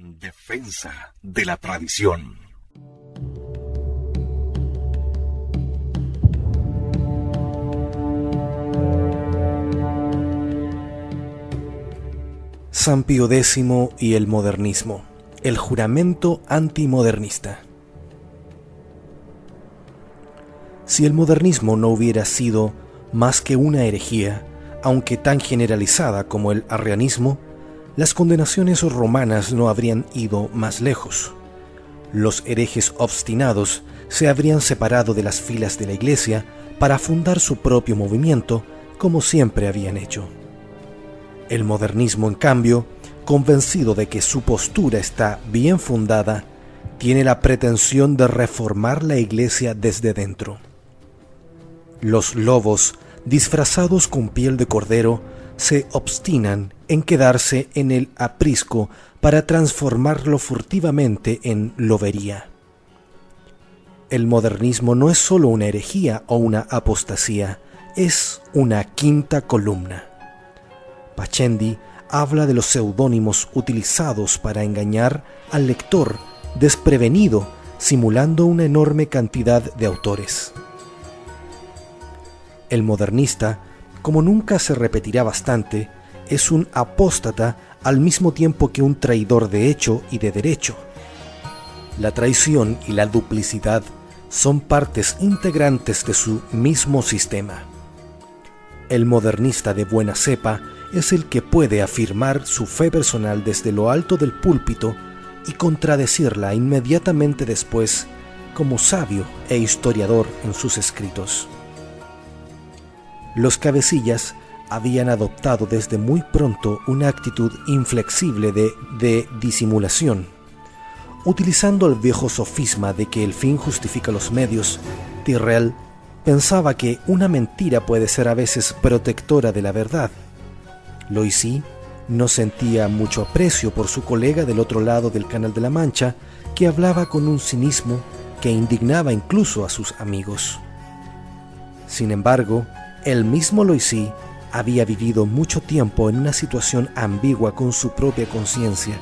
en defensa de la tradición. San Pío X y el modernismo, el juramento antimodernista. Si el modernismo no hubiera sido más que una herejía, aunque tan generalizada como el arrianismo, las condenaciones romanas no habrían ido más lejos. Los herejes obstinados se habrían separado de las filas de la Iglesia para fundar su propio movimiento, como siempre habían hecho. El modernismo, en cambio, convencido de que su postura está bien fundada, tiene la pretensión de reformar la Iglesia desde dentro. Los lobos, disfrazados con piel de cordero, se obstinan en quedarse en el aprisco para transformarlo furtivamente en lobería. El modernismo no es solo una herejía o una apostasía, es una quinta columna. Pachendi habla de los seudónimos utilizados para engañar al lector desprevenido, simulando una enorme cantidad de autores. El modernista, como nunca se repetirá bastante, es un apóstata al mismo tiempo que un traidor de hecho y de derecho. La traición y la duplicidad son partes integrantes de su mismo sistema. El modernista de buena cepa es el que puede afirmar su fe personal desde lo alto del púlpito y contradecirla inmediatamente después como sabio e historiador en sus escritos. Los cabecillas habían adoptado desde muy pronto una actitud inflexible de disimulación. Utilizando el viejo sofisma de que el fin justifica los medios, Tyrrell pensaba que una mentira puede ser a veces protectora de la verdad. Loisy no sentía mucho aprecio por su colega del otro lado del Canal de la Mancha, que hablaba con un cinismo que indignaba incluso a sus amigos. Sin embargo, el mismo Loisy había vivido mucho tiempo en una situación ambigua con su propia conciencia,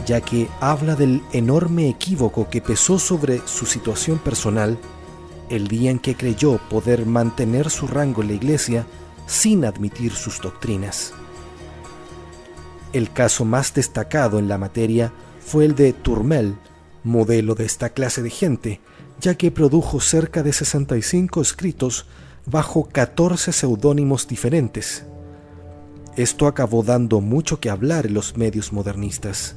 ya que habla del enorme equívoco que pesó sobre su situación personal el día en que creyó poder mantener su rango en la Iglesia sin admitir sus doctrinas. El caso más destacado en la materia fue el de Turmel, modelo de esta clase de gente, ya que produjo cerca de 65 escritos bajo 14 seudónimos diferentes. Esto acabó dando mucho que hablar en los medios modernistas.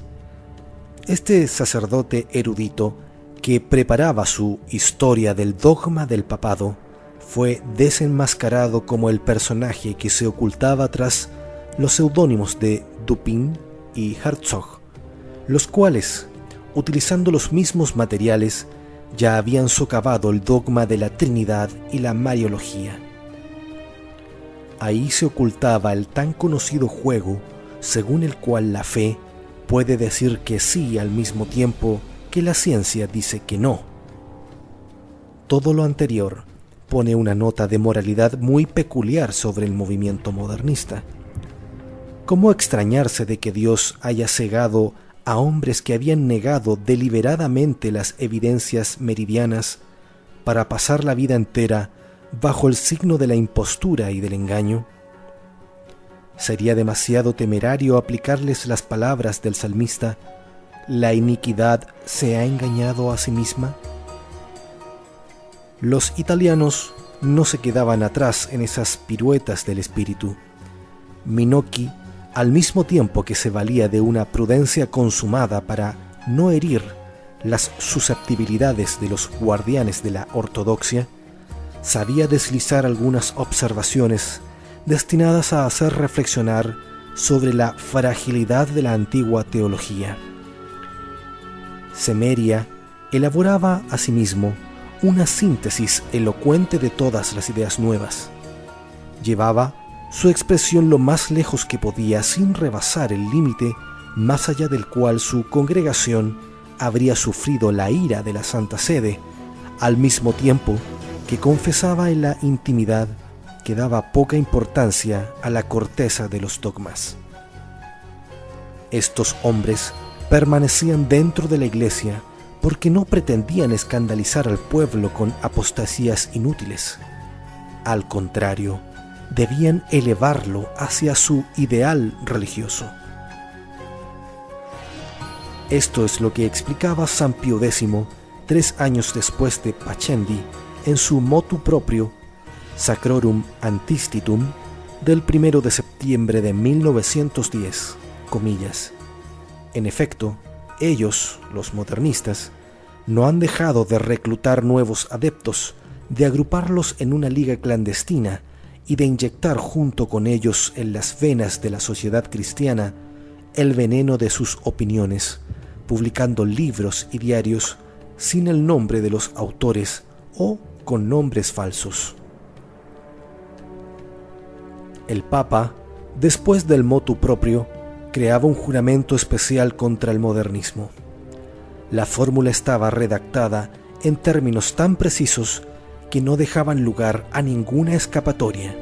Este sacerdote erudito, que preparaba su historia del dogma del papado, fue desenmascarado como el personaje que se ocultaba tras los seudónimos de Dupin y Herzog, los cuales, utilizando los mismos materiales, ya habían socavado el dogma de la Trinidad y la Mariología. Ahí se ocultaba el tan conocido juego según el cual la fe puede decir que sí al mismo tiempo que la ciencia dice que no. Todo lo anterior pone una nota de moralidad muy peculiar sobre el movimiento modernista. ¿Cómo extrañarse de que Dios haya cegado a hombres que habían negado deliberadamente las evidencias meridianas para pasar la vida entera bajo el signo de la impostura y del engaño? ¿Sería demasiado temerario aplicarles las palabras del salmista: ¿la iniquidad se ha engañado a sí misma? Los italianos no se quedaban atrás en esas piruetas del espíritu. Minocchi, al mismo tiempo que se valía de una prudencia consumada para no herir las susceptibilidades de los guardianes de la ortodoxia, sabía deslizar algunas observaciones destinadas a hacer reflexionar sobre la fragilidad de la antigua teología. Semeria elaboraba asimismo una síntesis elocuente de todas las ideas nuevas. Llevaba su expresión lo más lejos que podía sin rebasar el límite más allá del cual su congregación habría sufrido la ira de la Santa Sede, al mismo tiempo que confesaba en la intimidad que daba poca importancia a la corteza de los dogmas. Estos hombres permanecían dentro de la Iglesia porque no pretendían escandalizar al pueblo con apostasías inútiles. Al contrario, debían elevarlo hacia su ideal religioso. Esto es lo que explicaba San Pío X 3 años después de Pascendi en su motu proprio Sacrorum Antistitum del 1 de septiembre de 1910, comillas. En efecto, ellos, los modernistas, no han dejado de reclutar nuevos adeptos, de agruparlos en una liga clandestina y de inyectar junto con ellos en las venas de la sociedad cristiana el veneno de sus opiniones, publicando libros y diarios sin el nombre de los autores o con nombres falsos. El Papa, después del motu proprio, creaba un juramento especial contra el modernismo. La fórmula estaba redactada en términos tan precisos que no dejaban lugar a ninguna escapatoria.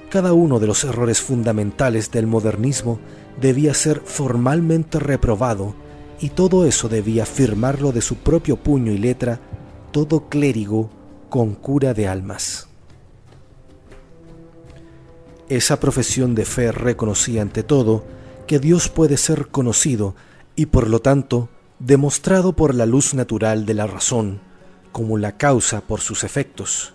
Cada uno de los errores fundamentales del modernismo debía ser formalmente reprobado, y todo eso debía firmarlo de su propio puño y letra todo clérigo con cura de almas. Esa profesión de fe reconocía ante todo que Dios puede ser conocido y por lo tanto demostrado por la luz natural de la razón como la causa por sus efectos,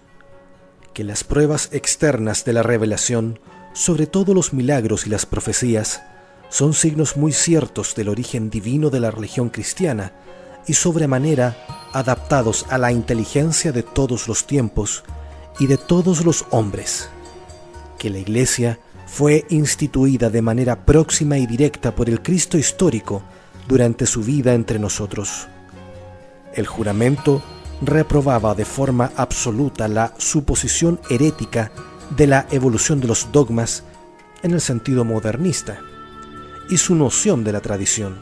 que las pruebas externas de la revelación, sobre todo los milagros y las profecías, son signos muy ciertos del origen divino de la religión cristiana y sobremanera adaptados a la inteligencia de todos los tiempos y de todos los hombres, que la Iglesia fue instituida de manera próxima y directa por el Cristo histórico durante su vida entre nosotros. El juramento reprobaba de forma absoluta la suposición herética de la evolución de los dogmas en el sentido modernista y su noción de la tradición.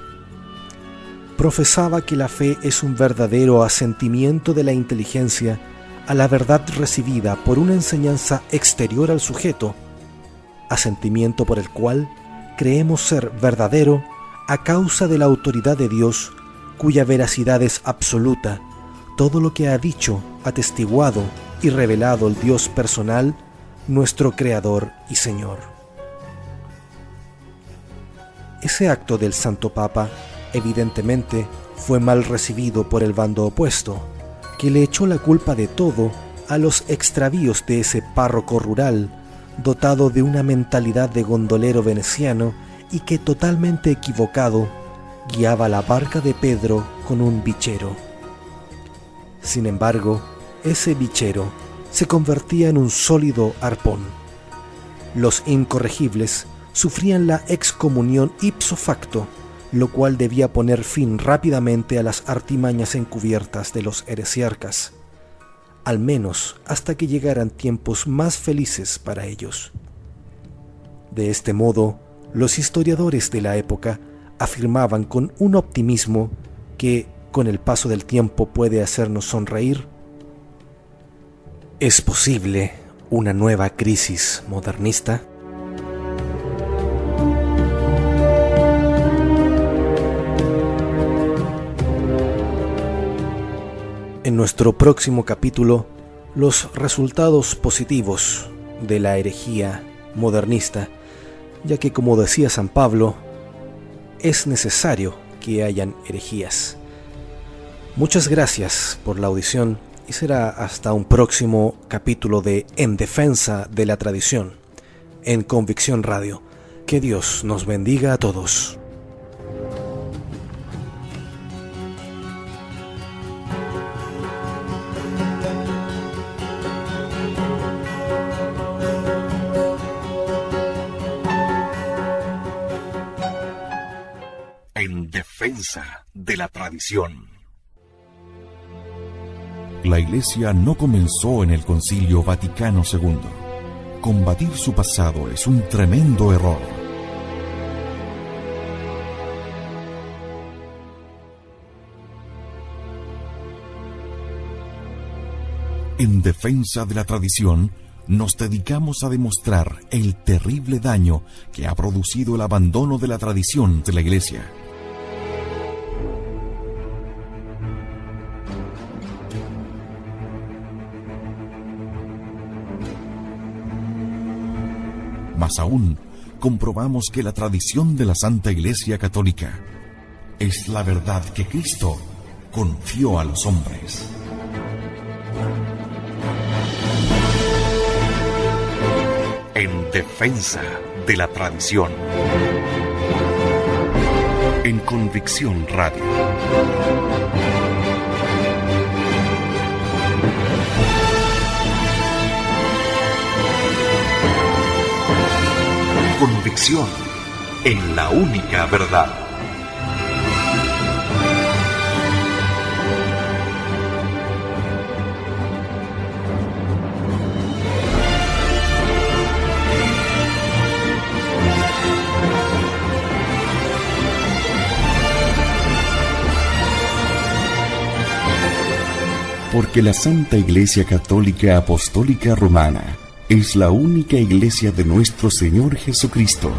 Profesaba que la fe es un verdadero asentimiento de la inteligencia a la verdad recibida por una enseñanza exterior al sujeto, asentimiento por el cual creemos ser verdadero a causa de la autoridad de Dios, cuya veracidad es absoluta, todo lo que ha dicho, atestiguado y revelado el Dios personal, nuestro Creador y Señor. Ese acto del Santo Papa, evidentemente, fue mal recibido por el bando opuesto, que le echó la culpa de todo a los extravíos de ese párroco rural, dotado de una mentalidad de gondolero veneciano y que, totalmente equivocado, guiaba la barca de Pedro con un bichero. Sin embargo, ese bichero se convertía en un sólido arpón. Los incorregibles sufrían la excomunión ipso facto, lo cual debía poner fin rápidamente a las artimañas encubiertas de los heresiarcas, al menos hasta que llegaran tiempos más felices para ellos. De este modo, los historiadores de la época afirmaban con un optimismo que, con el paso del tiempo, puede hacernos sonreír: ¿es posible una nueva crisis modernista? En nuestro próximo capítulo, los resultados positivos de la herejía modernista, ya que, como decía San Pablo, es necesario que hayan herejías. Muchas gracias por la audición y será hasta un próximo capítulo de En Defensa de la Tradición, en Convicción Radio. Que Dios nos bendiga a todos. En defensa de la tradición. La Iglesia no comenzó en el Concilio Vaticano II. Combatir su pasado es un tremendo error. En defensa de la tradición, nos dedicamos a demostrar el terrible daño que ha producido el abandono de la tradición de la Iglesia. Más aún, comprobamos que la tradición de la Santa Iglesia Católica es la verdad que Cristo confió a los hombres. En defensa de la tradición. En Convicción Radio. Convicción en la única verdad. Porque la Santa Iglesia Católica Apostólica Romana es la única iglesia de nuestro Señor Jesucristo,